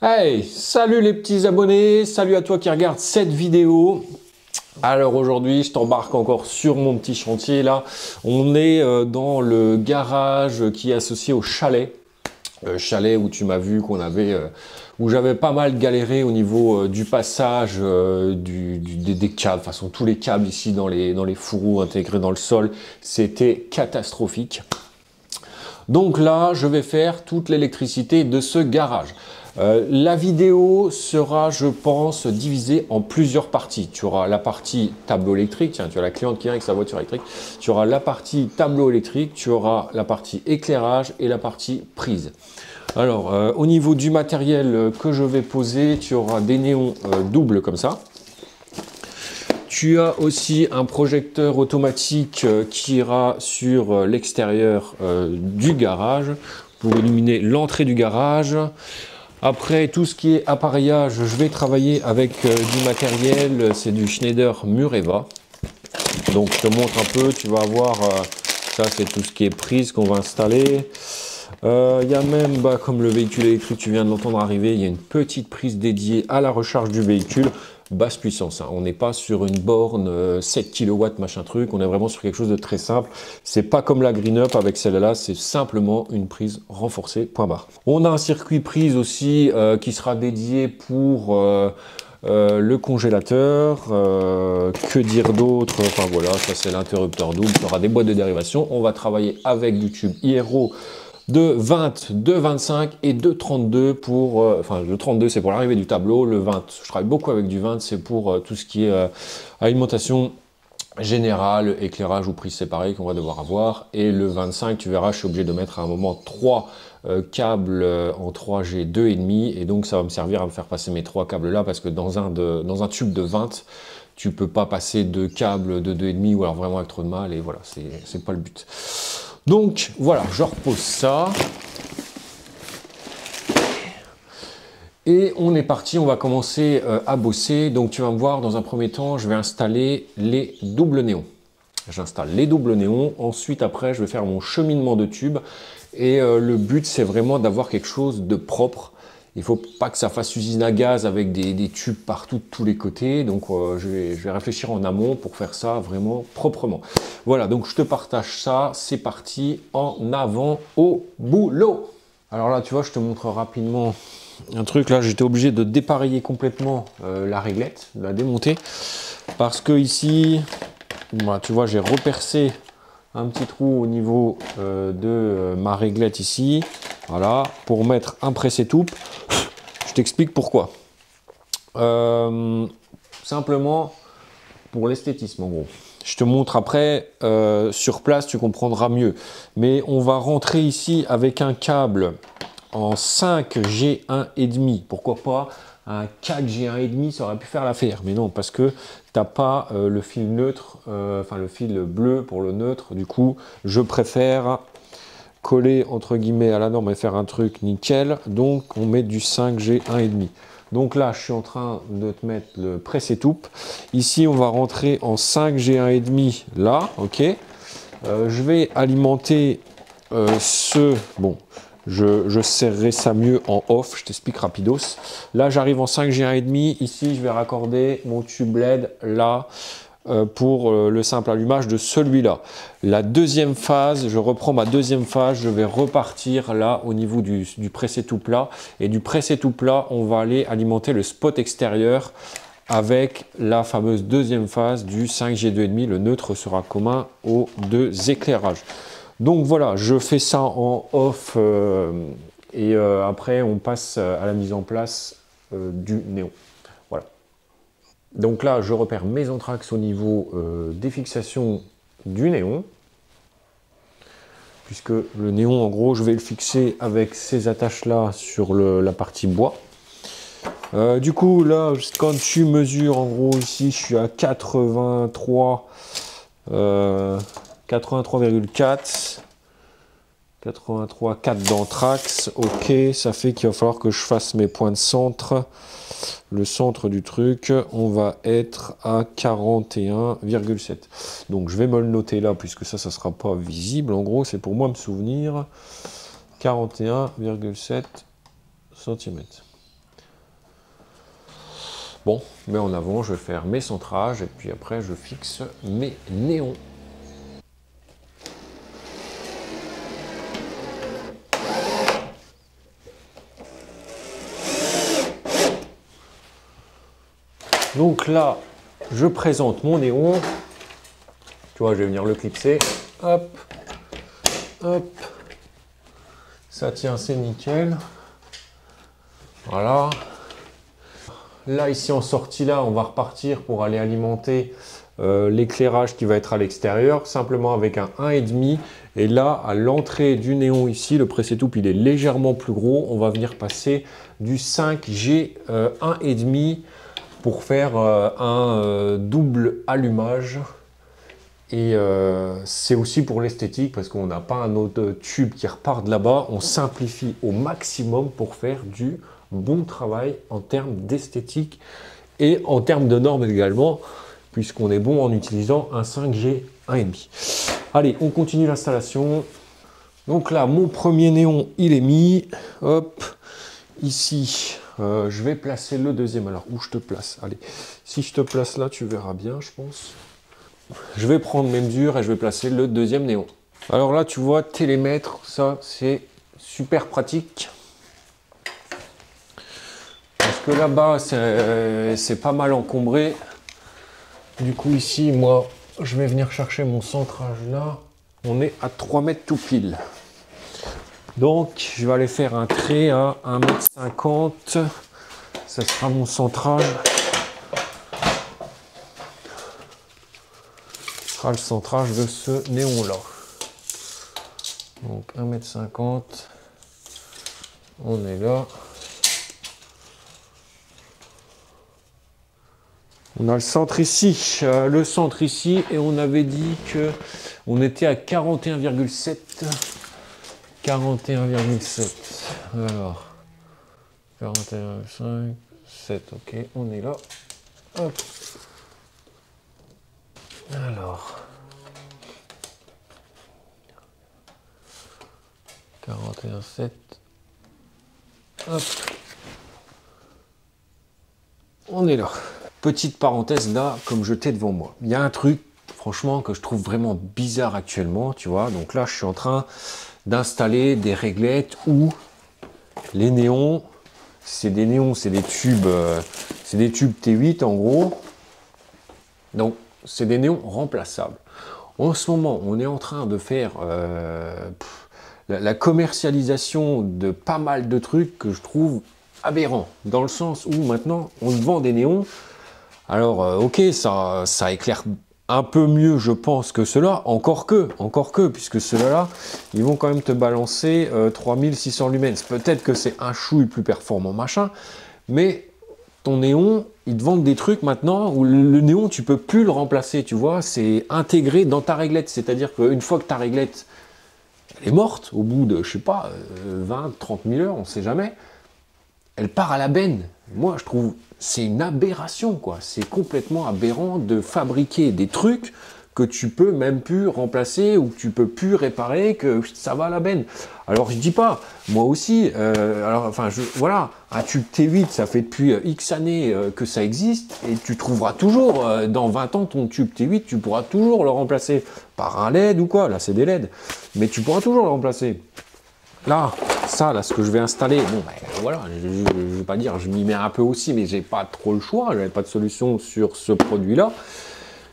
Hey, salut les petits abonnés, salut à toi qui regarde cette vidéo. Alors aujourd'hui, je t'embarque encore sur mon petit chantier là. On est dans le garage qui est associé au chalet. Chalet où tu m'as vu qu'on avait, où j'avais pas mal galéré au niveau du passage des câbles. De toute façon, tous les câbles ici dans les fourreaux intégrés dans le sol, c'était catastrophique. Donc là, je vais faire toute l'électricité de ce garage. La vidéo sera, je pense, divisée en plusieurs parties. Tu auras la partie tableau électrique, tiens, tu as la cliente qui vient avec sa voiture électrique. Tu auras la partie tableau électrique, tu auras la partie éclairage et la partie prise. Alors, au niveau du matériel que je vais poser, tu auras des néons doubles comme ça. Tu as aussi un projecteur automatique qui ira sur l'extérieur du garage pour illuminer l'entrée du garage. Après, tout ce qui est appareillage, je vais travailler avec du matériel, c'est du Schneider Mureva. Donc, je te montre un peu, tu vas voir, ça c'est tout ce qui est prise qu'on va installer. Il y a même, comme le véhicule électrique, tu viens de l'entendre arriver, il y a une petite prise dédiée à la recharge du véhicule. Basse puissance, hein. On n'est pas sur une borne 7 kW machin truc, on est vraiment sur quelque chose de très simple. C'est pas comme la Green Up avec celle-là, c'est simplement une prise renforcée, point barre. On a un circuit prise aussi qui sera dédié pour le congélateur, que dire d'autre, enfin voilà, ça c'est l'interrupteur double, il y aura des boîtes de dérivation. On va travailler avec du tube IRO de 20, de 25 et de 32 pour, enfin le 32 c'est pour l'arrivée du tableau, le 20, je travaille beaucoup avec du 20, c'est pour tout ce qui est alimentation générale, éclairage ou prise séparée qu'on va devoir avoir, et le 25 tu verras je suis obligé de mettre à un moment 3 câbles en 3G 2,5 et donc ça va me servir à me faire passer mes 3 câbles là parce que dans un tube de 20 tu peux pas passer 2 câbles de 2,5 ou alors vraiment avec trop de mal et voilà, c'est pas le but. Donc voilà, je repose ça. Et on est parti, on va commencer à bosser. Donc tu vas me voir, dans un premier temps, je vais installer les doubles néons. J'installe les doubles néons. Ensuite, après, je vais faire mon cheminement de tubes. Et le but, c'est vraiment d'avoir quelque chose de propre. Il ne faut pas que ça fasse usine à gaz avec des tubes partout de tous les côtés. Donc je vais réfléchir en amont pour faire ça vraiment proprement. Voilà, donc je te partage ça. C'est parti, en avant au boulot. Alors là, tu vois, je te montre rapidement un truc. Là, j'étais obligé de dépareiller complètement la réglette, de la démonter. Parce que ici, tu vois, j'ai repercé un petit trou au niveau de ma réglette ici. Voilà, pour mettre un pressé-toupe. Je t'explique pourquoi. Simplement pour l'esthétisme en gros. Je te montre après, sur place tu comprendras mieux. Mais on va rentrer ici avec un câble en 5G1,5. Pourquoi pas un 4G1,5, ça aurait pu faire l'affaire. Mais non, parce que tu n'as pas le fil neutre, enfin le fil bleu pour le neutre. Du coup, je préfère coller entre guillemets à la norme et faire un truc nickel. Donc on met du 5G1,5. Donc là, je suis en train de te mettre le pressé-toupe. Ici, on va rentrer en 5G1,5 là, ok. Je vais alimenter bon, je serrerai ça mieux en off, je t'explique rapidos. Là, j'arrive en 5G1,5. Ici, je vais raccorder mon tube LED là pour le simple allumage de celui-là. La deuxième phase, je reprends ma deuxième phase, je vais repartir là au niveau du pressé-toupe là. Et du pressé-toupe là, on va aller alimenter le spot extérieur avec la fameuse deuxième phase du 5G2,5. Le neutre sera commun aux deux éclairages. Donc voilà, je fais ça en off et après on passe à la mise en place du néon. Voilà. Donc là, je repère mes entraxes au niveau des fixations du néon. Puisque le néon, en gros, je vais le fixer avec ces attaches-là sur la partie bois. Du coup, là, quand tu mesures, en gros, ici, je suis à 83,4. 83,4 d'anthrax, ok, ça fait qu'il va falloir que je fasse mes points de centre. Le centre du truc, on va être à 41,7. Donc je vais me le noter là, puisque ça ne sera pas visible. En gros, c'est pour moi me souvenir. 41,7 cm. Bon, mais en avant, je vais faire mes centrages et puis après, je fixe mes néons. Donc là, je présente mon néon. Tu vois, je vais venir le clipser. Hop, hop. Ça tient, c'est nickel. Voilà. Là, ici en sortie, là, on va repartir pour aller alimenter l'éclairage qui va être à l'extérieur, simplement avec un 1,5. Et là, à l'entrée du néon ici, le pressé-toupe, il est légèrement plus gros. On va venir passer du 5G 1,5 pour faire un double allumage. Et c'est aussi pour l'esthétique parce qu'on n'a pas un autre tube qui repart de là-bas. On simplifie au maximum pour faire du bon travail en termes d'esthétique et en termes de normes également, puisqu'on est bon en utilisant un 5G 1,5. Allez, on continue l'installation. Donc là, mon premier néon, il est mis. Hop, ici, je vais placer le deuxième. Alors, où je te place? Allez, si je te place là, tu verras bien, je pense. Je vais prendre mes mesures et je vais placer le deuxième néon. Alors là, tu vois, télémètre, ça, c'est super pratique. Parce que là-bas, c'est pas mal encombré. Du coup, ici, moi, je vais venir chercher mon centrage là. On est à 3 mètres tout pile. Donc, je vais aller faire un trait à 1,50 m. Ça sera mon centrage. Ce sera le centrage de ce néon-là. Donc, 1,50 m. On est là. On a le centre ici, et on avait dit que on était à 41,7. 41,7. Alors, 41,5, 7, ok, on est là. Hop. Alors, 41,7. Hop. On est là. Petite parenthèse là, comme je t'ai devant moi. Il y a un truc, franchement, que je trouve vraiment bizarre actuellement, tu vois. Donc là, je suis en train d'installer des réglettes où les néons, c'est des néons, c'est des tubes T8 en gros. Donc, c'est des néons remplaçables. En ce moment, on est en train de faire la commercialisation de pas mal de trucs que je trouve aberrants. Dans le sens où maintenant, on vend des néons. Alors, ok, ça éclaire un peu mieux, je pense, que cela, encore que, puisque ceux-là, ils vont quand même te balancer 3600 lumens. Peut-être que c'est un chouille plus performant, machin, mais ton néon, ils te vendent des trucs maintenant où le néon, tu peux plus le remplacer, tu vois, c'est intégré dans ta réglette, c'est-à-dire qu'une fois que ta réglette, elle est morte, au bout de, je sais pas, 20, 30 000 heures, on sait jamais, elle part à la benne. Moi, je trouve, c'est une aberration, quoi. C'est complètement aberrant de fabriquer des trucs que tu peux même plus remplacer ou que tu peux plus réparer, que ça va à la benne. Alors, je dis pas, moi aussi, voilà, un tube T8, ça fait depuis X années que ça existe, et tu trouveras toujours, dans 20 ans, ton tube T8, tu pourras toujours le remplacer par un LED ou quoi, là, c'est des LED, mais tu pourras toujours le remplacer. Là, ça, là, ce que je vais installer, bon, ben, voilà, je ne vais pas dire, je m'y mets un peu aussi, mais j'ai pas trop le choix, j'avais pas de solution sur ce produit-là.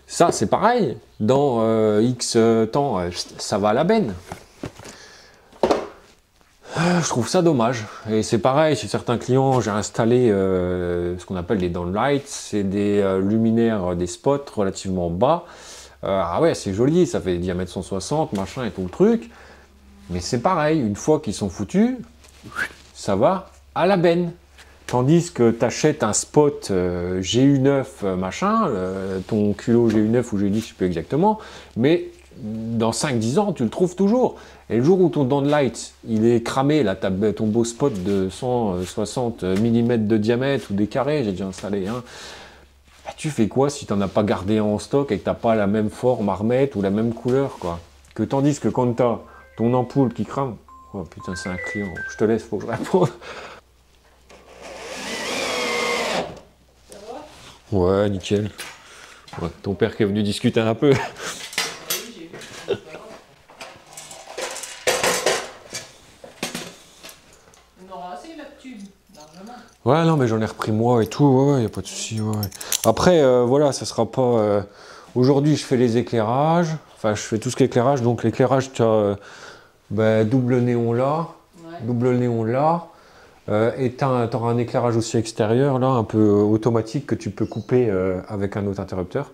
Ça, c'est pareil, dans X temps, ça va à la benne. Je trouve ça dommage. Et c'est pareil, chez certains clients, j'ai installé ce qu'on appelle des downlights, c'est des luminaires, des spots relativement bas. Ah ouais, c'est joli, ça fait diamètre 160, machin et tout le truc. Mais c'est pareil, une fois qu'ils sont foutus, ça va à la benne. Tandis que tu achètes un spot GU9 machin, ton culot GU9 ou GU10, je ne sais plus exactement, mais dans 5-10 ans, tu le trouves toujours. Et le jour où ton downlight, il est cramé, là, ton beau spot de 160 mm de diamètre ou des carrés, j'ai déjà installé, hein, bah, tu fais quoi si tu n'en as pas gardé en stock et que tu n'as pas la même forme à remettre ou la même couleur, quoi. Que tandis que quand tu as ton ampoule qui crame, oh putain, c'est un client, je te laisse, faut que je réponde. Ouais, nickel. Ouais, ton père qui est venu discuter un peu. Oui, j'ai vu. C'est pas grave. On aura assez là-dessus, largement. Ouais, non, mais j'en ai repris moi et tout, ouais, y a pas de souci, ouais. Après, voilà, ça sera pas... Aujourd'hui, je fais les éclairages, enfin, je fais tout ce qui est éclairage, donc l'éclairage, tu as double néon là, Ouais. double néon là, et tu auras un éclairage aussi extérieur, là, un peu automatique, que tu peux couper avec un autre interrupteur.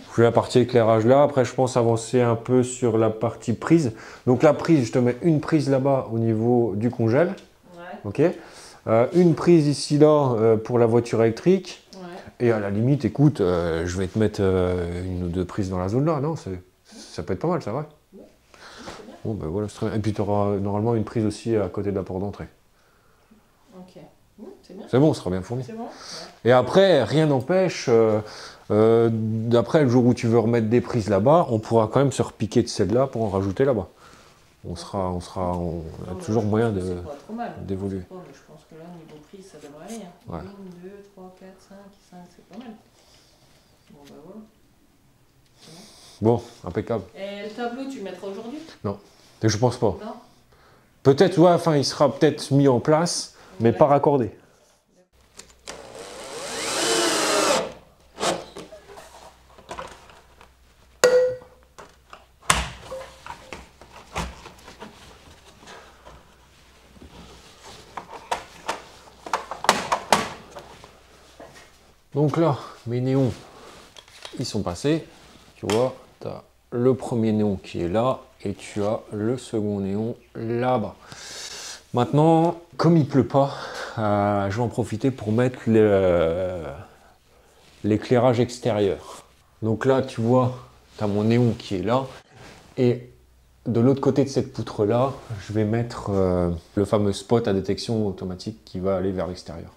Je fais la partie éclairage là, après je pense avancer un peu sur la partie prise. Donc la prise, je te mets une prise là-bas au niveau du congèle, Ouais. ok. Une prise ici là pour la voiture électrique. Ouais. Et à la limite, écoute, je vais te mettre une ou deux prises dans la zone là, non, ça peut être pas mal, ça va. Ouais, c'est bien. Bon ben voilà, c'est très bien. Et puis tu auras normalement une prise aussi à côté de la porte d'entrée. Ok. C'est bien. C'est bon, ça sera bien fourni. C'est bon. Ouais. Et après, rien n'empêche, d'après le jour où tu veux remettre des prises là-bas, on pourra quand même se repiquer de celle-là pour en rajouter là-bas. On a Non, mais toujours je moyen pense que c'est pas trop mal. d'évoluer. Mais je pense que là, niveau prise, ça devrait aller. Hein. Ouais. 1, 2, 3, 4, 5, c'est pas mal. Bon, bah voilà. C'est bon. Bon, impeccable. Et le tableau, tu le mettras aujourd'hui? Non, je pense pas. Non. Peut-être, ouais, enfin, il sera peut-être mis en place, mais Ouais. pas raccordé. Donc là, mes néons, ils sont passés. Tu vois, tu as le premier néon qui est là et tu as le second néon là-bas. Maintenant, comme il pleut pas, je vais en profiter pour mettre l'éclairage extérieur. Donc là, tu vois, tu as mon néon qui est là. Et de l'autre côté de cette poutre-là, je vais mettre le fameux spot à détection automatique qui va aller vers l'extérieur.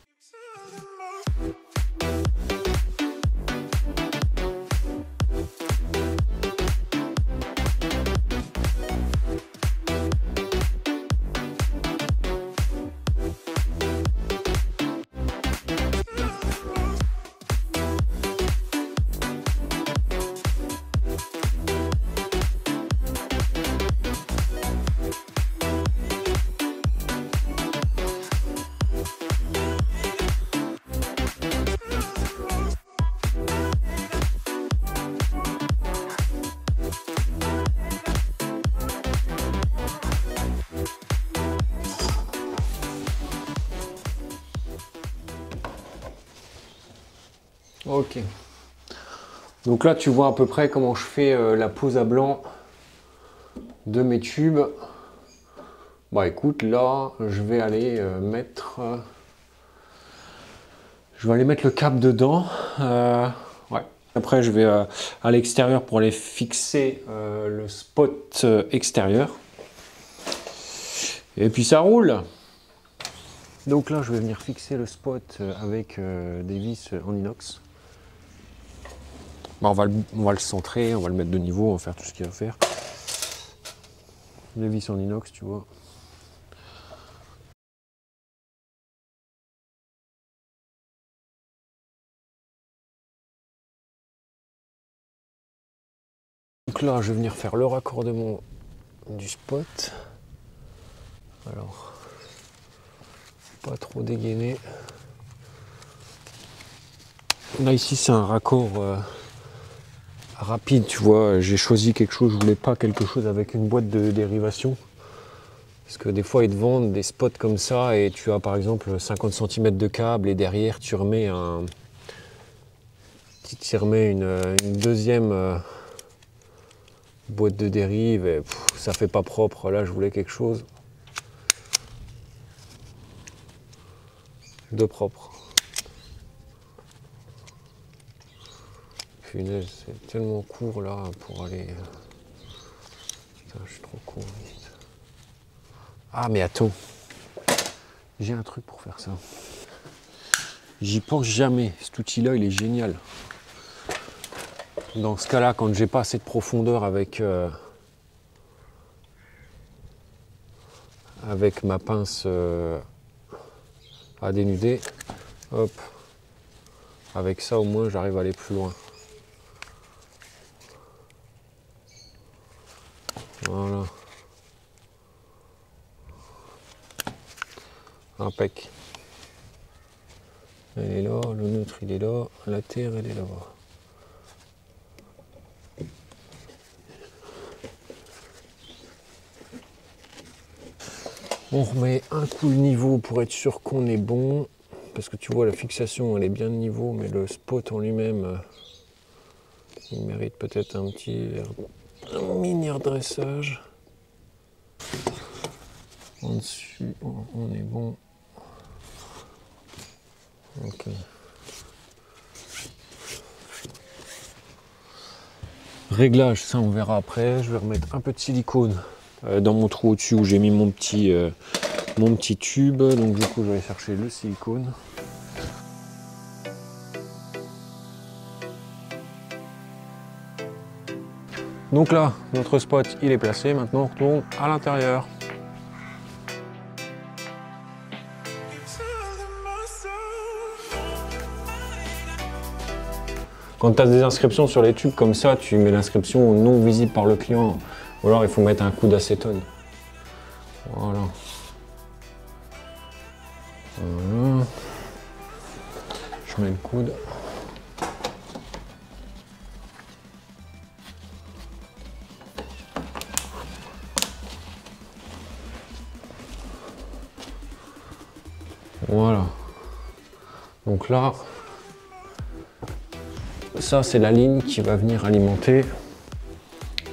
Ok. Donc là, tu vois à peu près comment je fais la pose à blanc de mes tubes. Bah écoute, là, je vais aller mettre... je vais aller mettre le câble dedans. Ouais. Après, je vais à l'extérieur pour aller fixer le spot extérieur. Et puis ça roule. Donc là, je vais venir fixer le spot avec des vis en inox. Bah, on va le centrer, on va le mettre de niveau, on va faire tout ce qu'il y a à faire. Les vis en inox, tu vois. Donc là, je vais venir faire le raccordement du spot. Alors, pas trop dégainer. Là, ici, c'est un raccord rapide, tu vois. J'ai choisi quelque chose, je voulais pas quelque chose avec une boîte de dérivation. Parce que des fois, ils te vendent des spots comme ça et tu as par exemple 50 cm de câble et derrière, tu remets une deuxième boîte de dérive et ça fait pas propre. Là, je voulais quelque chose de propre. Punaise, c'est tellement court là pour aller... Putain, je suis trop con. Ah mais attends, j'ai un truc pour faire ça. J'y pense jamais. Cet outil-là, il est génial. Dans ce cas-là, quand j'ai pas assez de profondeur avec ma pince à dénuder, hop, Avec ça, au moins, j'arrive à aller plus loin. Voilà. Impec. Elle est là, le neutre il est là, la terre elle est là-bas. On remet un coup le niveau pour être sûr qu'on est bon. Parce que tu vois la fixation elle est bien de niveau, mais le spot en lui-même il mérite peut-être un mini redressage. En dessus, on est bon. Ok. Réglage, ça on verra après. Je vais remettre un peu de silicone dans mon trou au-dessus où j'ai mis mon petit tube. Donc du coup je vais chercher le silicone. Donc là, notre spot il est placé. Maintenant on retourne à l'intérieur. Quand tu as des inscriptions sur les tubes comme ça, tu mets l'inscription non visible par le client. Ou alors il faut mettre un coup d'acétone. Voilà. Voilà. Je mets le coude. Voilà. Donc là, ça c'est la ligne qui va venir alimenter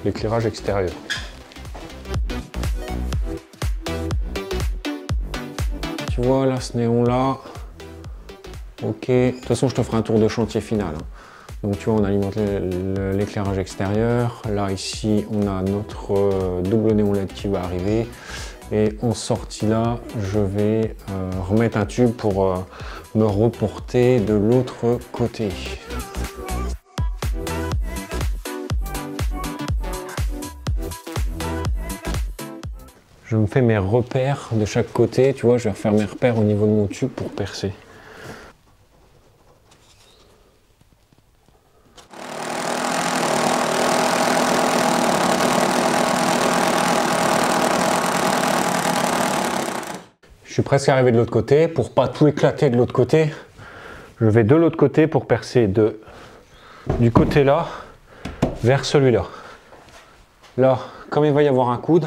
l'éclairage extérieur. Tu vois là, ce néon là, ok, de toute façon je te ferai un tour de chantier final. Donc tu vois, on alimente l'éclairage extérieur. Là ici on a notre double néon LED qui va arriver. Et en sortie là, je vais remettre un tube pour me reporter de l'autre côté. Je me fais mes repères de chaque côté, tu vois, je vais refaire mes repères au niveau de mon tube pour percer. Je suis presque arrivé de l'autre côté. Pour pas tout éclater de l'autre côté, je vais de l'autre côté pour percer du côté là vers celui-là. Là, comme il va y avoir un coude,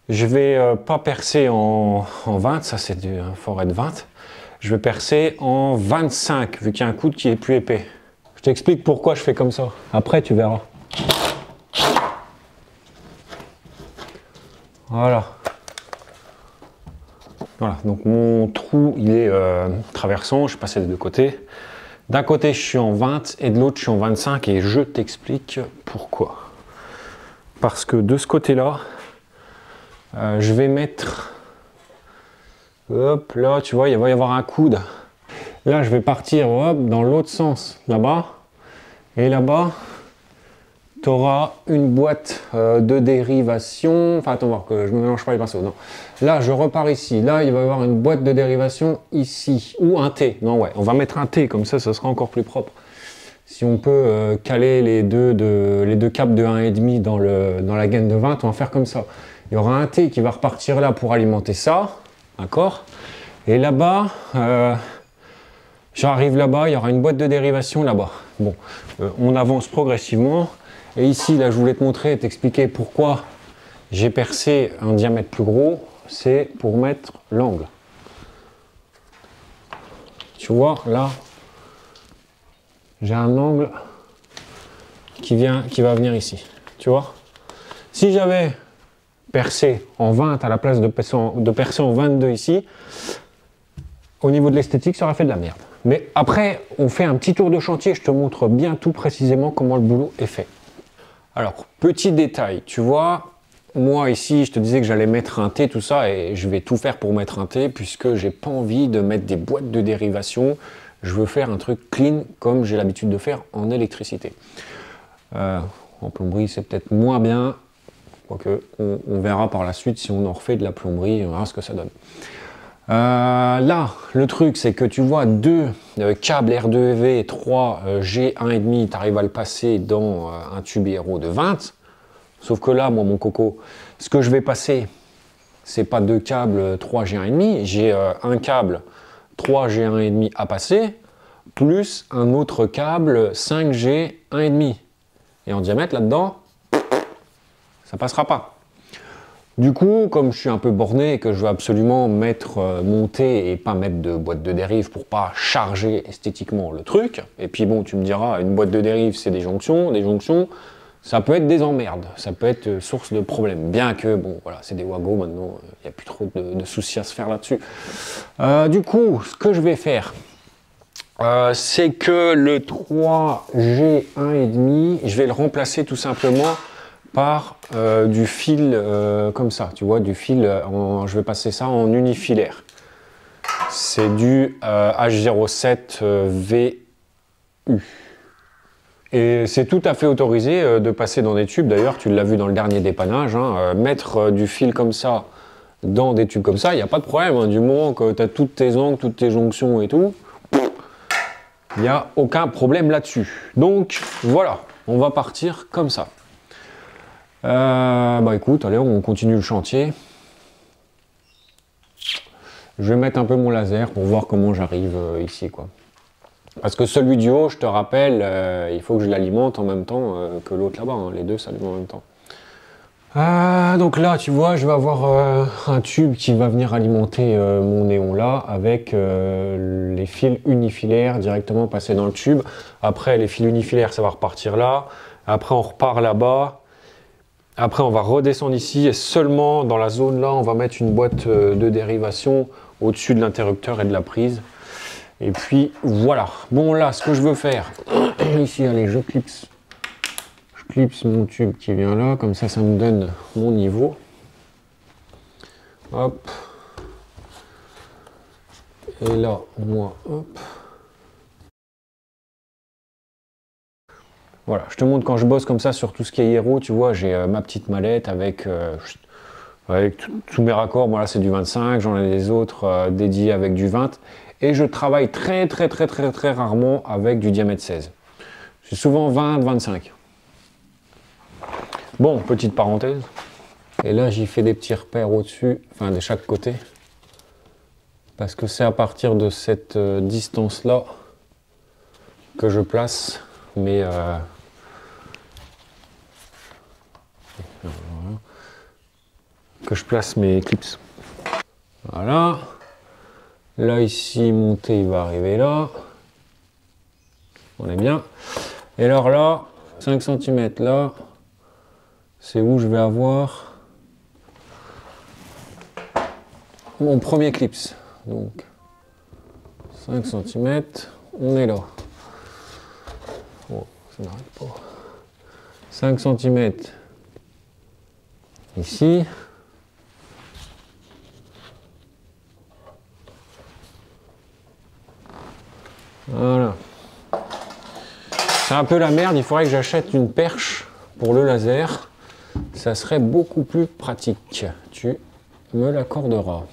je vais pas percer en 20, ça c'est du forêt de 20. Je vais percer en 25, vu qu'il y a un coude qui est plus épais. Je t'explique pourquoi je fais comme ça. Après, tu verras. Voilà. Voilà, donc mon trou il est traversant, je passais des deux côtés. D'un côté je suis en 20 et de l'autre je suis en 25 et je t'explique pourquoi. Parce que de ce côté-là, je vais mettre, hop là, tu vois, il va y avoir un coude. Là je vais partir hop, dans l'autre sens, là-bas. Et là-bas, tu auras une boîte de dérivation. Enfin, attends, voir que je ne mélange pas les pinceaux. Non. Là, je repars ici. Là, il va y avoir une boîte de dérivation ici. Ou un T. Non, ouais, on va mettre un T, comme ça sera encore plus propre. Si on peut caler les deux câbles de 1,5 dans la gaine de 20, on va faire comme ça. Il y aura un T qui va repartir là pour alimenter ça. D'accord? Et là-bas, j'arrive là-bas, il y aura une boîte de dérivation là-bas. Bon, on avance progressivement. Et ici, là, je voulais te montrer et t'expliquer pourquoi j'ai percé un diamètre plus gros. C'est pour mettre l'angle. Tu vois, là, j'ai un angle qui va venir ici. Tu vois? Si j'avais percé en 20 à la place de percer en 22 ici, au niveau de l'esthétique, ça aurait fait de la merde. Mais après, on fait un petit tour de chantier. Je te montre bien tout précisément comment le boulot est fait. Alors, petit détail, tu vois, moi ici, je te disais que j'allais mettre un T, tout ça, et je vais tout faire pour mettre un T, puisque j'ai pas envie de mettre des boîtes de dérivation. Je veux faire un truc clean, comme j'ai l'habitude de faire en électricité. En plomberie, c'est peut-être moins bien, quoique on verra par la suite si on en refait de la plomberie, on verra ce que ça donne. Là, le truc, c'est que tu vois deux câbles R2EV et 3 G1,5, tu arrives à le passer dans un tube IRO de 20. Sauf que là, moi, mon coco, ce que je vais passer, c'est pas deux câbles 3 G1,5, j'ai un câble 3 G1,5 à passer, plus un autre câble 5 G1,5. Et en diamètre, là-dedans, ça passera pas. Du coup, comme je suis un peu borné et que je veux absolument mettre monter et pas mettre de boîte de dérive pour pas charger esthétiquement le truc, et puis bon, tu me diras, une boîte de dérive, c'est des jonctions, ça peut être des emmerdes, ça peut être source de problèmes, bien que, bon, voilà, c'est des Wago maintenant, il n'y a plus trop de soucis à se faire là-dessus. Du coup, ce que je vais faire, c'est que le 3G1,5, je vais le remplacer tout simplement par du fil comme ça, tu vois, du fil, je vais passer ça en unifilaire. C'est du H07VU. Et c'est tout à fait autorisé de passer dans des tubes, d'ailleurs tu l'as vu dans le dernier dépannage, hein, mettre du fil comme ça dans des tubes comme ça, il n'y a pas de problème, hein, du moment que tu as toutes tes angles, toutes tes jonctions et tout, il n'y a aucun problème là-dessus. Donc voilà, on va partir comme ça. Bah écoute, allez, on continue le chantier. Je vais mettre un peu mon laser pour voir comment j'arrive ici, quoi. Parce que celui du haut, je te rappelle, il faut que je l'alimente en même temps que l'autre là-bas, hein. Les deux s'allument en même temps. Donc là, tu vois, je vais avoir un tube qui va venir alimenter mon néon là, avec les fils unifilaires directement passés dans le tube. Après, les fils unifilaires, ça va repartir là. Après, on repart là-bas. Après, on va redescendre ici et seulement dans la zone là, on va mettre une boîte de dérivation au-dessus de l'interrupteur et de la prise. Et puis voilà. Bon, là, ce que je veux faire, ici, allez, je clipse mon tube qui vient là, comme ça me donne mon niveau. Hop. Et là, moi, hop. Voilà, je te montre quand je bosse comme ça sur tout ce qui est héros, tu vois, j'ai ma petite mallette avec tous mes raccords. Moi là c'est du 25, j'en ai des autres dédiés avec du 20. Et je travaille très rarement avec du diamètre 16. C'est souvent 20, 25. Bon, petite parenthèse. Et là j'y fais des petits repères au-dessus, enfin de chaque côté. Parce que c'est à partir de cette distance là que je place mes... que je place mes clips. Voilà. Là, ici, mon T, il va arriver là. On est bien. Et alors là, 5 cm là, c'est où je vais avoir mon premier clips. Donc, 5 cm, on est là. Oh, ça n'arrête pas. 5 cm ici. Voilà. C'est un peu la merde, il faudrait que j'achète une perche pour le laser. Ça serait beaucoup plus pratique. Tu me l'accorderas.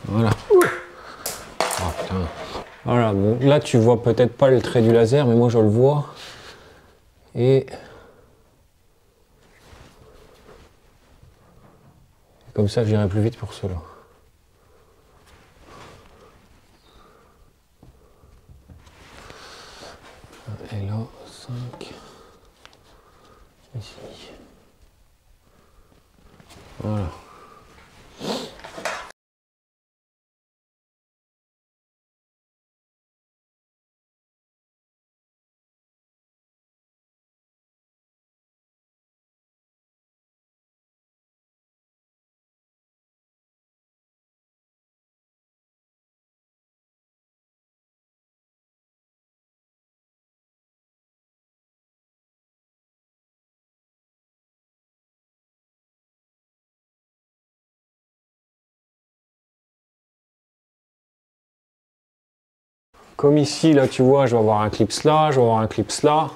Voilà. Oh, putain. Voilà, bon, là tu vois peut-être pas le trait du laser, mais moi je le vois. Et comme ça j'irai plus vite pour cela. Et là, 5. Ici. Voilà. comme ici, là, tu vois, je vais avoir un clip là, je vais avoir un clip là.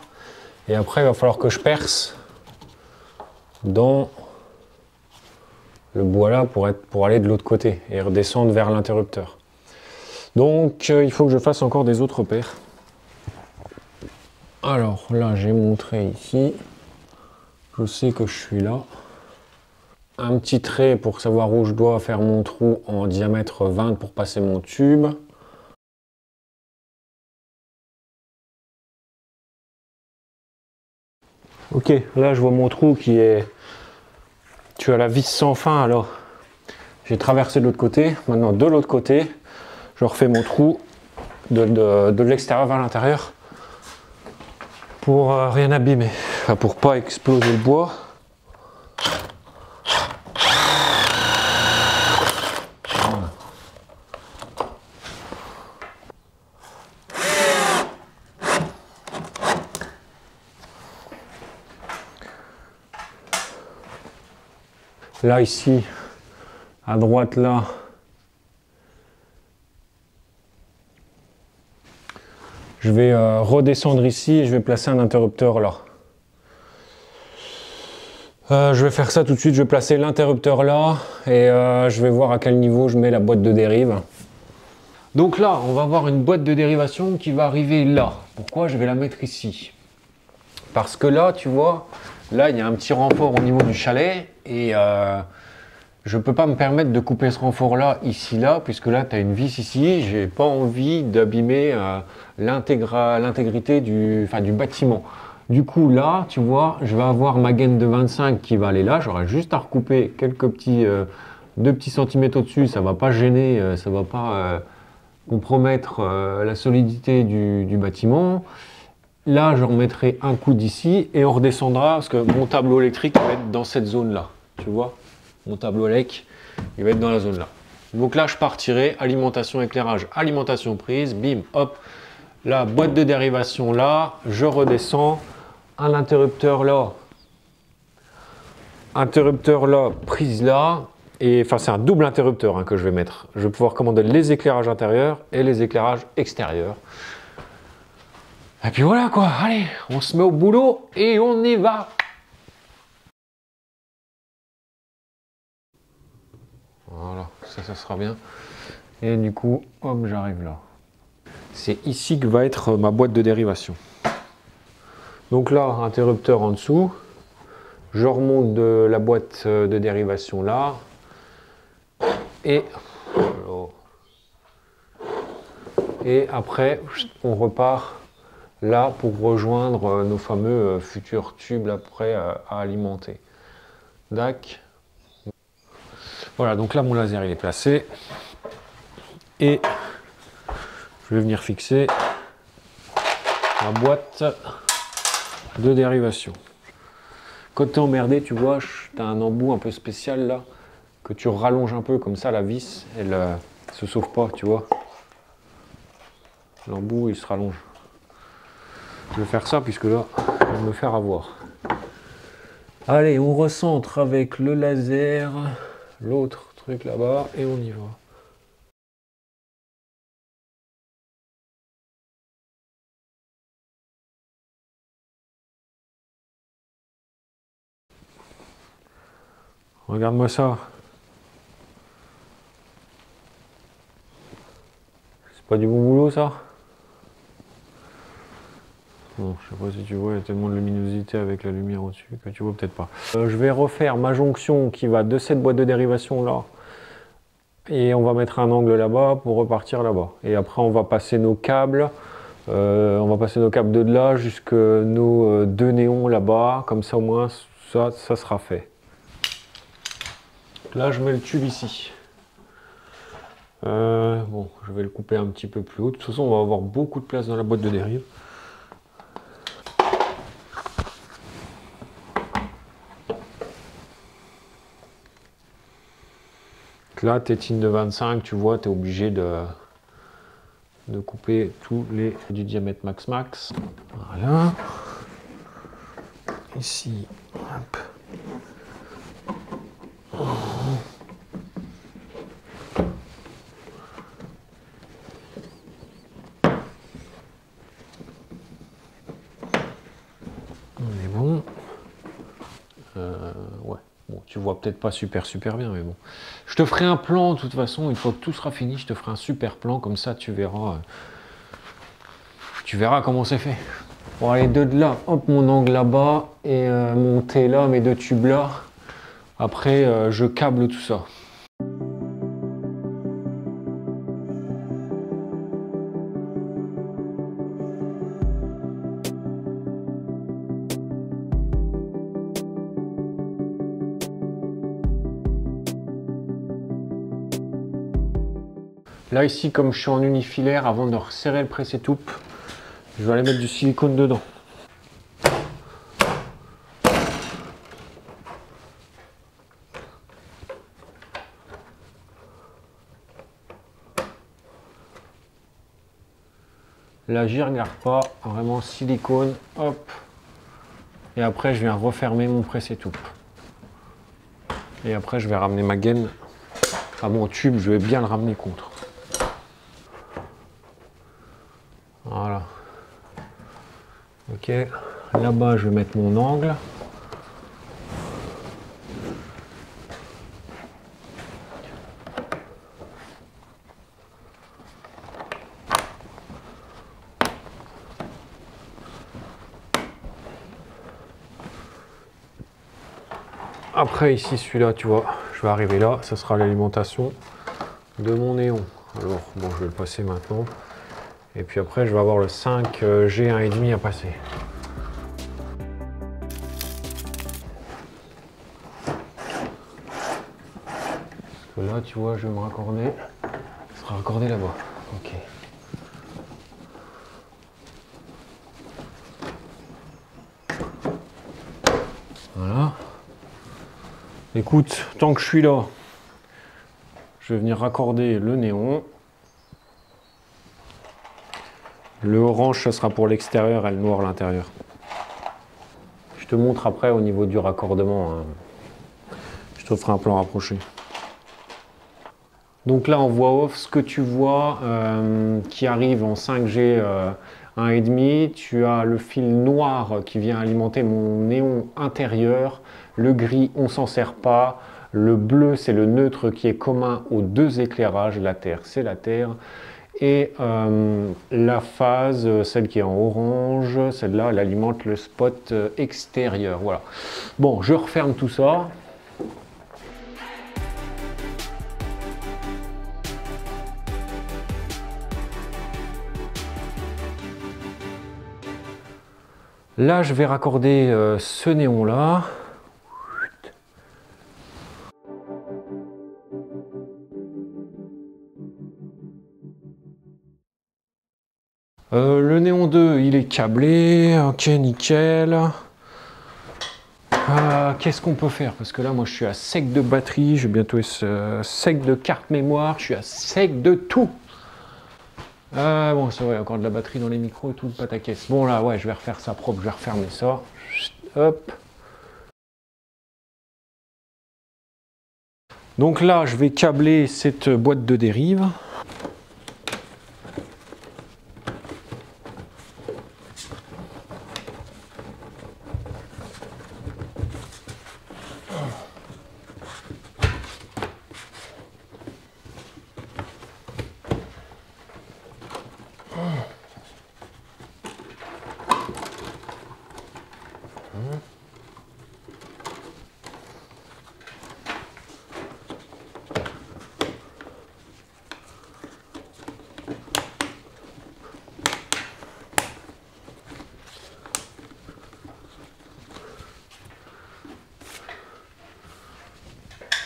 Et après, il va falloir que je perce dans le bois là pour aller de l'autre côté et redescendre vers l'interrupteur. Donc, il faut que je fasse encore des autres repères. Alors là, j'ai montré ici. Je sais que je suis là. Un petit trait pour savoir où je dois faire mon trou en diamètre 20 pour passer mon tube. Ok, là je vois mon trou qui est... Tu as la vis sans fin, alors j'ai traversé de l'autre côté. Maintenant de l'autre côté, je refais mon trou de l'extérieur vers l'intérieur pour rien abîmer, enfin, pour pas exploser le bois. Là, ici, à droite, là, je vais redescendre ici et je vais placer un interrupteur là. Je vais faire ça tout de suite, je vais placer l'interrupteur là et je vais voir à quel niveau je mets la boîte de dérive. Donc là, on va avoir une boîte de dérivation qui va arriver là. Pourquoi je vais la mettre ici? Parce que là, tu vois, là, il y a un petit renfort au niveau du chalet et je ne peux pas me permettre de couper ce renfort-là, ici, là, puisque là, tu as une vis ici. J'ai pas envie d'abîmer l'intégrité du bâtiment. Du coup, là, tu vois, je vais avoir ma gaine de 25 qui va aller là. J'aurai juste à recouper quelques petits, 2 petits centimètres au-dessus. Ça ne va pas gêner, ça ne va pas compromettre la solidité du bâtiment. Là, je remettrai un coup d'ici et on redescendra parce que mon tableau électrique va être dans cette zone-là. Tu vois, mon tableau élec, il va être dans la zone-là. Donc là, je partirai alimentation, éclairage, alimentation prise, bim, hop. La boîte de dérivation là, je redescends. Un interrupteur là, prise là. Et enfin, c'est un double interrupteur hein, que je vais mettre. Je vais pouvoir commander les éclairages intérieurs et les éclairages extérieurs. Et puis voilà quoi, allez, on se met au boulot et on y va. Voilà, ça sera bien. Et du coup, hop, j'arrive là. C'est ici que va être ma boîte de dérivation. Donc là, interrupteur en dessous. Je remonte de la boîte de dérivation là. Et après, on repart là pour rejoindre nos fameux futurs tubes après à alimenter. Dac. Voilà, donc là mon laser il est placé. Et je vais venir fixer la boîte de dérivation. Quand tu es emmerdé, tu vois, tu as un embout un peu spécial là, que tu rallonges un peu comme ça, la vis, elle se sauve pas, tu vois. L'embout il se rallonge. Je vais faire ça puisque là, je vais me faire avoir. Allez, on recentre avec le laser, l'autre truc là-bas, et on y va. Regarde-moi ça. C'est pas du bon boulot ça? Bon, je sais pas si tu vois, il y a tellement de luminosité avec la lumière au-dessus que tu vois peut-être pas. Je vais refaire ma jonction qui va de cette boîte de dérivation là. Et on va mettre un angle là-bas pour repartir là-bas. Et après on va passer nos câbles. De là jusqu'à nos 2 néons là-bas. Comme ça au moins ça sera fait. Là je mets le tube ici. Bon, je vais le couper un petit peu plus haut. De toute façon on va avoir beaucoup de place dans la boîte de dérive. Là, tétine de 25, tu vois, tu es obligé de couper tous les du diamètre max. Voilà. Ici, hop. Tu vois peut-être pas super bien, mais bon. Je te ferai un plan, de toute façon, une fois que tout sera fini, je te ferai un super plan, comme ça tu verras comment c'est fait. Bon, allez, deux de là, hop, mon angle là-bas, et mon T là, mes deux tubes là. Après, je câble tout ça. Là, ici, comme je suis en unifilaire, avant de resserrer le presse-étoupe, je vais aller mettre du silicone dedans. Là, j'y regarde pas, vraiment silicone, hop. Et après, je viens refermer mon presse-étoupe. Et après, je vais ramener ma gaine à mon tube, je vais bien le ramener contre. Voilà. Ok, là-bas, je vais mettre mon angle. Après ici celui-là, tu vois, je vais arriver là, ça sera l'alimentation de mon néon. Alors bon, je vais le passer maintenant. Et puis après je vais avoir le 5G 1,5 à passer. Parce que là tu vois, je vais me raccorder. Ça sera raccordé là-bas. Ok. Voilà. Écoute, tant que je suis là, je vais venir raccorder le néon. Le orange, ce sera pour l'extérieur et le noir l'intérieur. Je te montre après au niveau du raccordement. Hein. Je te ferai un plan rapproché. Donc là, en voix off, ce que tu vois qui arrive en 5G 1,5, tu as le fil noir qui vient alimenter mon néon intérieur. Le gris, on s'en sert pas. Le bleu, c'est le neutre qui est commun aux deux éclairages. La terre, c'est la terre. Et la phase, celle qui est en orange, celle-là, elle alimente le spot extérieur. Voilà. Bon, je referme tout ça. Là, je vais raccorder ce néon-là. Le néon 2, il est câblé. Ok, nickel. Qu'est-ce qu'on peut faire? Parce que là, moi, je suis à sec de batterie. Je vais bientôt être sec de carte mémoire. Je suis à sec de tout. Bon, c'est vrai, encore de la batterie dans les micros et tout, le pataquès. Bon, là, ouais, je vais refaire ça propre. Je vais refermer ça. Hop. Donc là, je vais câbler cette boîte de dérive.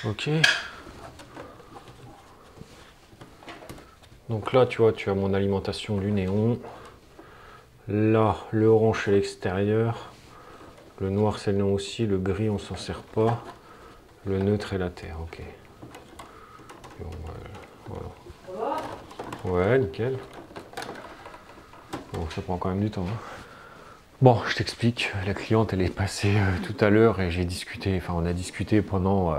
Ok. Donc là, tu vois, tu as mon alimentation du néon. Là, le orange c'est l'extérieur. Le noir c'est le néon aussi. Le gris, on s'en sert pas. Le neutre est la terre. Ok. Bon, voilà. Ouais, nickel. Bon, ça prend quand même du temps. Hein. Bon, je t'explique, la cliente elle est passée tout à l'heure et j'ai discuté, enfin on a discuté pendant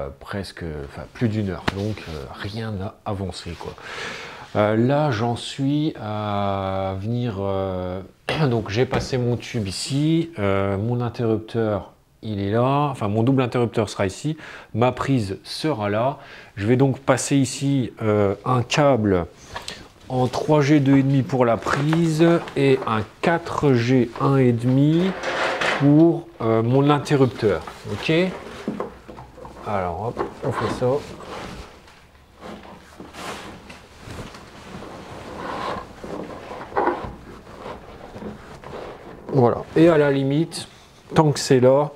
plus d'une heure, donc rien n'a avancé quoi. Là j'en suis à venir, donc j'ai passé mon tube ici, mon interrupteur il est là, enfin mon double interrupteur sera ici, ma prise sera là. Je vais donc passer ici un câble en 3G 2,5 pour la prise et un 4G 1,5 pour mon interrupteur. Ok? Alors hop, on fait ça. Voilà, et à la limite, tant que c'est là,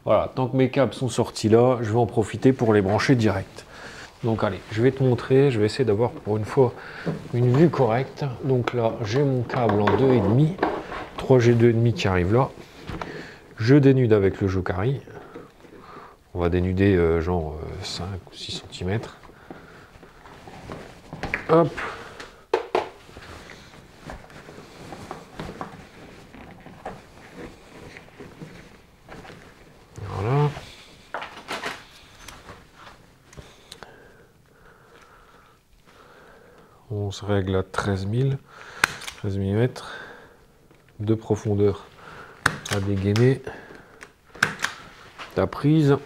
voilà, tant que mes câbles sont sortis là, je vais en profiter pour les brancher direct. Donc allez, je vais te montrer, je vais essayer d'avoir pour une fois une vue correcte. Donc là, j'ai mon câble en 2,5, 3G 2,5 qui arrive là. Je dénude avec le Jokari. On va dénuder genre 5 ou 6 cm. Hop. Voilà. On se règle à 13 mm de profondeur à dégainer. La prise.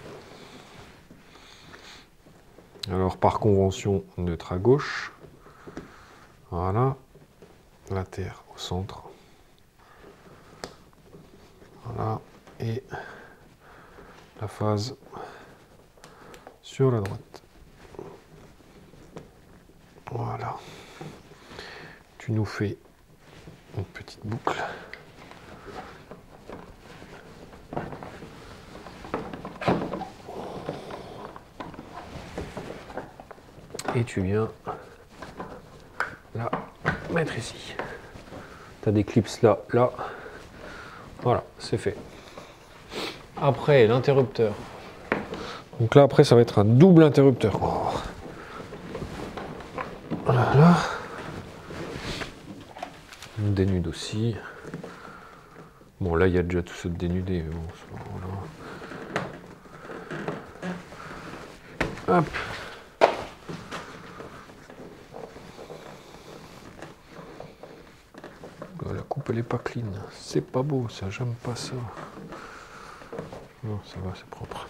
Alors par convention, neutre à gauche. Voilà. La terre au centre. Voilà. Et la phase sur la droite. Voilà. Tu nous fais une petite boucle. Et tu viens la mettre ici. Tu as des clips là, là. Voilà, c'est fait. Après, l'interrupteur. Donc là, après, ça va être un double interrupteur. Oh. Voilà. On dénude aussi. Bon, là, il y a déjà tout ça de dénudé. Bon, voilà. Hop. La coupe, elle est pas clean. C'est pas beau, ça. J'aime pas ça. Non, ça va, c'est propre.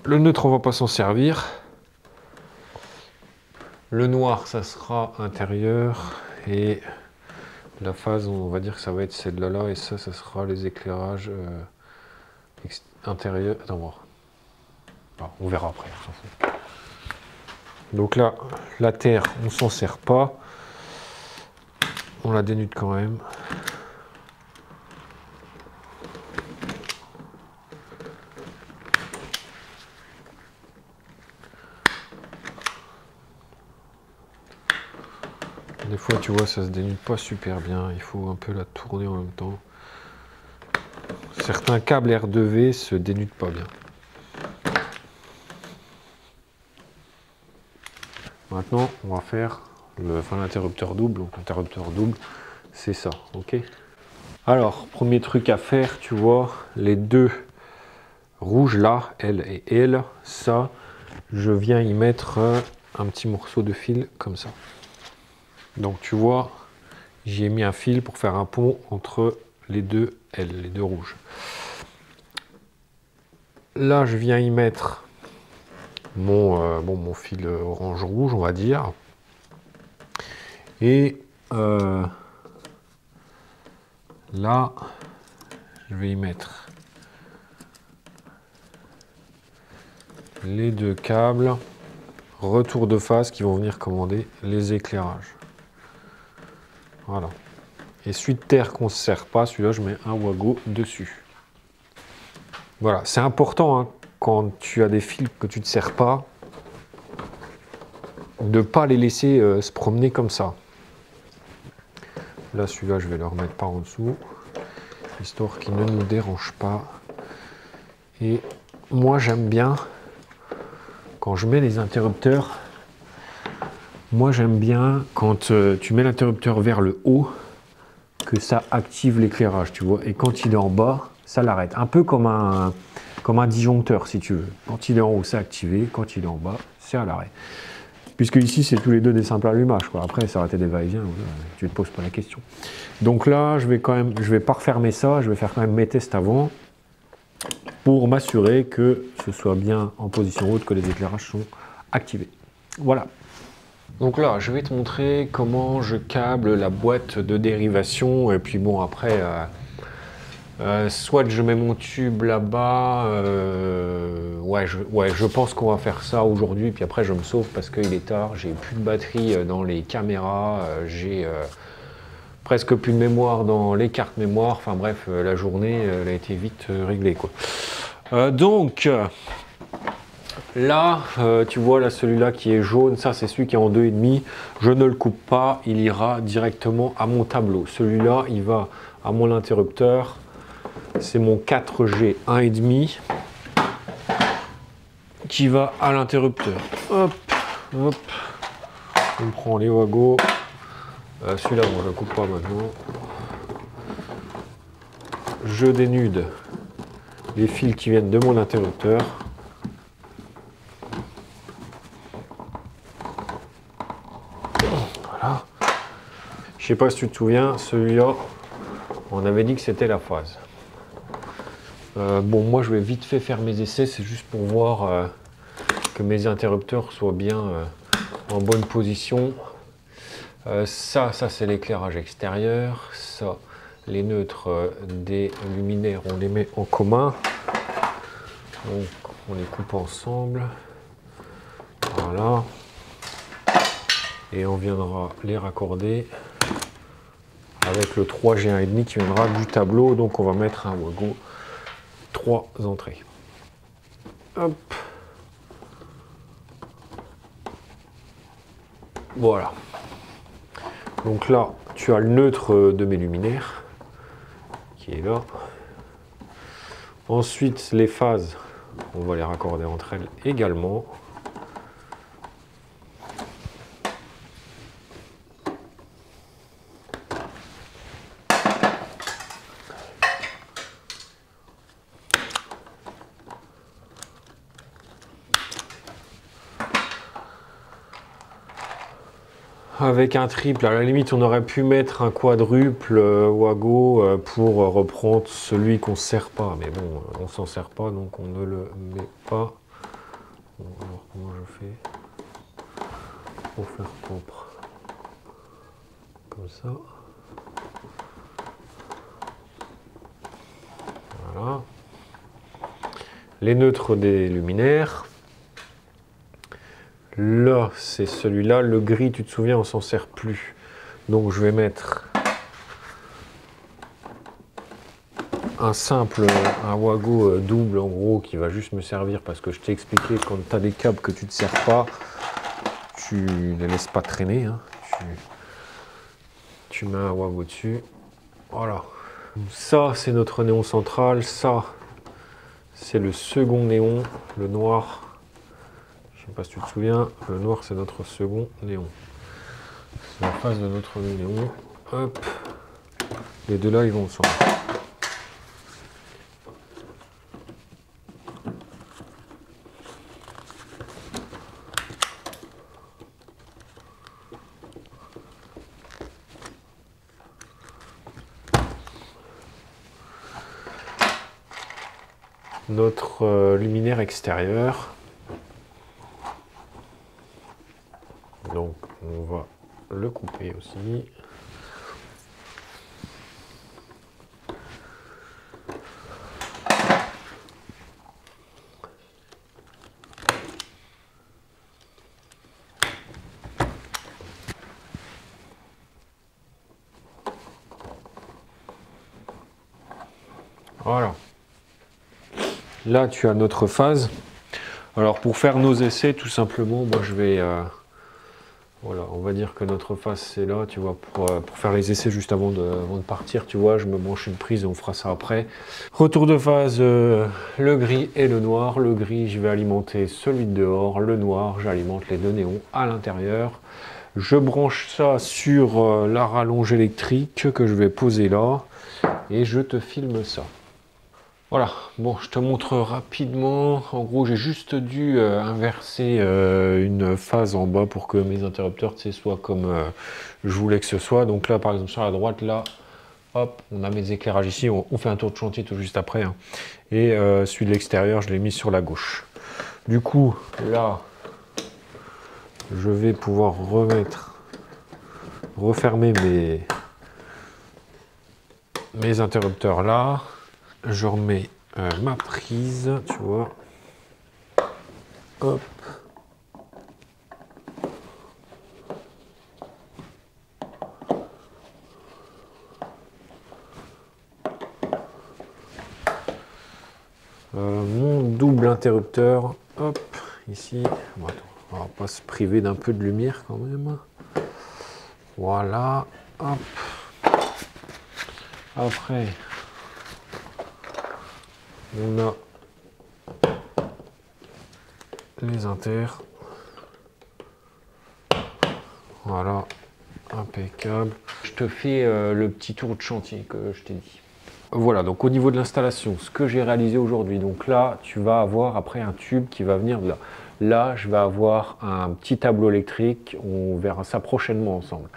Le neutre, on va pas s'en servir. Le noir, ça sera intérieur. Et la phase, on va dire que ça va être celle-là, là, et ça sera les éclairages intérieurs. Attends, voir. Ah, on verra après. On s'en fout. Donc là, la terre, on s'en sert pas. On la dénude quand même. Des fois, tu vois, ça se dénude pas super bien. Il faut un peu la tourner en même temps. Certains câbles R2V se dénudent pas bien. Maintenant, on va faire l'interrupteur double. Donc, l'interrupteur double, c'est ça, ok? Alors, premier truc à faire, tu vois, les deux rouges là, L et L, ça, je viens y mettre un petit morceau de fil comme ça. Donc, tu vois, j'ai mis un fil pour faire un pont entre les deux L, les deux rouges. Là, je viens y mettre mon fil orange-rouge, on va dire. Et là, je vais y mettre les deux câbles retour de phase qui vont venir commander les éclairages. Voilà. Et celui de terre qu'on ne se sert pas, celui-là, je mets un Wago dessus. Voilà, c'est important hein, quand tu as des fils que tu ne te sers pas, de ne pas les laisser se promener comme ça. Là, celui-là, je vais le remettre par en dessous, histoire qu'il ne nous dérange pas. Et moi, j'aime bien, quand je mets les interrupteurs, moi, j'aime bien quand tu mets l'interrupteur vers le haut, que ça active l'éclairage, tu vois. Et quand il est en bas, ça l'arrête. Un peu comme un disjoncteur, si tu veux. Quand il est en haut, c'est activé. Quand il est en bas, c'est à l'arrêt. Puisque ici, c'est tous les deux des simples allumages, quoi. Après, ça aurait été des va-et-vient, tu ne te poses pas la question. Donc là, je vais pas refermer ça, je vais faire quand même mes tests avant pour m'assurer que ce soit bien en position haute, que les éclairages sont activés. Voilà. Donc là, je vais te montrer comment je câble la boîte de dérivation. Et puis bon, après, soit je mets mon tube là-bas. Ouais, je pense qu'on va faire ça aujourd'hui. Puis après, je me sauve parce qu'il est tard. J'ai plus de batterie dans les caméras. J'ai presque plus de mémoire dans les cartes mémoire. Enfin bref, la journée, elle a été vite réglée, quoi. Donc... Là, tu vois là celui-là qui est jaune, ça c'est celui qui est en 2,5. Je ne le coupe pas, il ira directement à mon tableau. Celui-là, il va à mon interrupteur. C'est mon 4G 1,5 qui va à l'interrupteur. Hop, hop. On prend les Wago. Celui-là, bon, je ne le coupe pas maintenant. Je dénude les fils qui viennent de mon interrupteur. Je sais pas si tu te souviens, celui-là, on avait dit que c'était la phase. Bon, moi je vais vite fait faire mes essais, c'est juste pour voir que mes interrupteurs soient bien en bonne position. Ça c'est l'éclairage extérieur. Ça, les neutres des luminaires, on les met en commun. Donc on les coupe ensemble. Voilà. Et on viendra les raccorder avec le 3G 1,5 qui viendra du tableau. Donc on va mettre un Wago 3 entrées. Hop. Voilà. Donc là, tu as le neutre de mes luminaires qui est là. Ensuite, les phases, on va les raccorder entre elles également. Avec un triple, à la limite on aurait pu mettre un quadruple Wago pour reprendre celui qu'on ne sert pas, mais bon, on s'en sert pas donc on ne le met pas. Bon, alors comment je fais pour faire propre? Comme ça. Voilà. Les neutres des luminaires. Là, c'est celui-là. Le gris, tu te souviens, on s'en sert plus. Donc, je vais mettre un Wago double, en gros, qui va juste me servir parce que je t'ai expliqué, quand tu as des câbles que tu ne te sers pas, tu ne les laisses pas traîner. Hein. Tu mets un Wago dessus. Voilà. Ça, c'est notre néon central. Ça, c'est le second néon, le noir. Je ne sais pas si tu te souviens, le noir c'est notre second néon. C'est la phase de notre néon. Hop. Les deux là ils vont ensemble. Notre luminaire extérieur. Donc on va le couper aussi. Voilà. Là tu as notre phase. Alors pour faire nos essais tout simplement, moi je vais... Voilà, on va dire que notre phase c'est là, tu vois, pour faire les essais juste avant de partir, tu vois, je me branche une prise et on fera ça après. Retour de phase, le gris et le noir. Le gris, je vais alimenter celui de dehors. Le noir, j'alimente les deux néons à l'intérieur. Je branche ça sur la rallonge électrique que je vais poser là et je te filme ça. Voilà, bon, je te montre rapidement. En gros, j'ai juste dû inverser une phase en bas pour que mes interrupteurs, tu sais, soient comme je voulais que ce soit. Donc là, par exemple, sur la droite, là, hop, on a mes éclairages ici. On fait un tour de chantier tout juste après, hein. Et celui de l'extérieur, je l'ai mis sur la gauche. Du coup, là, je vais pouvoir refermer mes interrupteurs là. Je remets ma prise, tu vois. Hop. Mon double interrupteur, hop, ici. Bon, attends, on va pas se priver d'un peu de lumière quand même. Voilà, hop. Après, on a les inters. Voilà, impeccable. Je te fais le petit tour de chantier que je t'ai dit. Voilà, donc au niveau de l'installation, ce que j'ai réalisé aujourd'hui, donc là, tu vas avoir après un tube qui va venir de là. Là, je vais avoir un petit tableau électrique, on verra ça prochainement ensemble.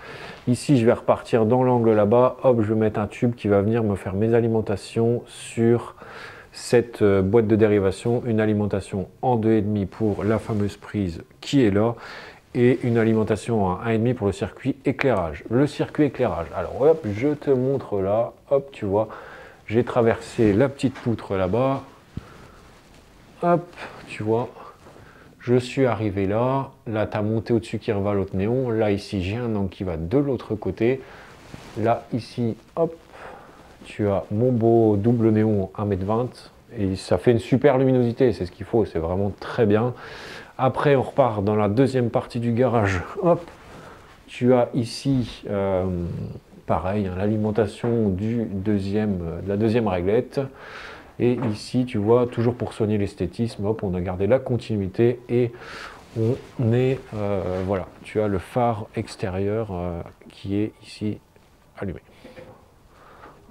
Ici, je vais repartir dans l'angle là-bas, hop, je vais mettre un tube qui va venir me faire mes alimentations sur cette boîte de dérivation, une alimentation en 2,5 pour la fameuse prise qui est là, et une alimentation en 1,5 pour le circuit éclairage. Le circuit éclairage, alors hop, je te montre là, hop, tu vois, j'ai traversé la petite poutre là-bas, hop, tu vois, je suis arrivé là, là tu as monté au-dessus qui va l'autre néon, là ici j'ai un angle qui va de l'autre côté, là ici, hop, tu as mon beau double néon 1,20 m et ça fait une super luminosité, c'est ce qu'il faut, c'est vraiment très bien. Après, on repart dans la deuxième partie du garage. Hop, tu as ici, pareil, hein, l'alimentation de la deuxième réglette. Et ici, tu vois, toujours pour soigner l'esthétisme, hop, on a gardé la continuité et on est, voilà, tu as le phare extérieur qui est ici allumé.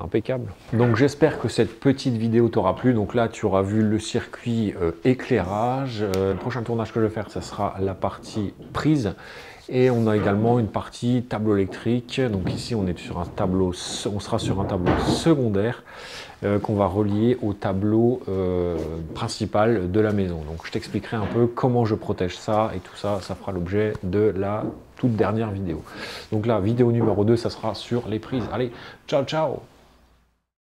Impeccable. Donc j'espère que cette petite vidéo t'aura plu. Donc là tu auras vu le circuit éclairage. Le prochain tournage que je vais faire, ça sera la partie prise. Et on a également une partie tableau électrique. Donc ici on est sur un tableau, on sera sur un tableau secondaire qu'on va relier au tableau principal de la maison. Donc je t'expliquerai un peu comment je protège ça et tout ça, ça fera l'objet de la toute dernière vidéo. Donc là, vidéo numéro 2, ça sera sur les prises. Allez, ciao ciao!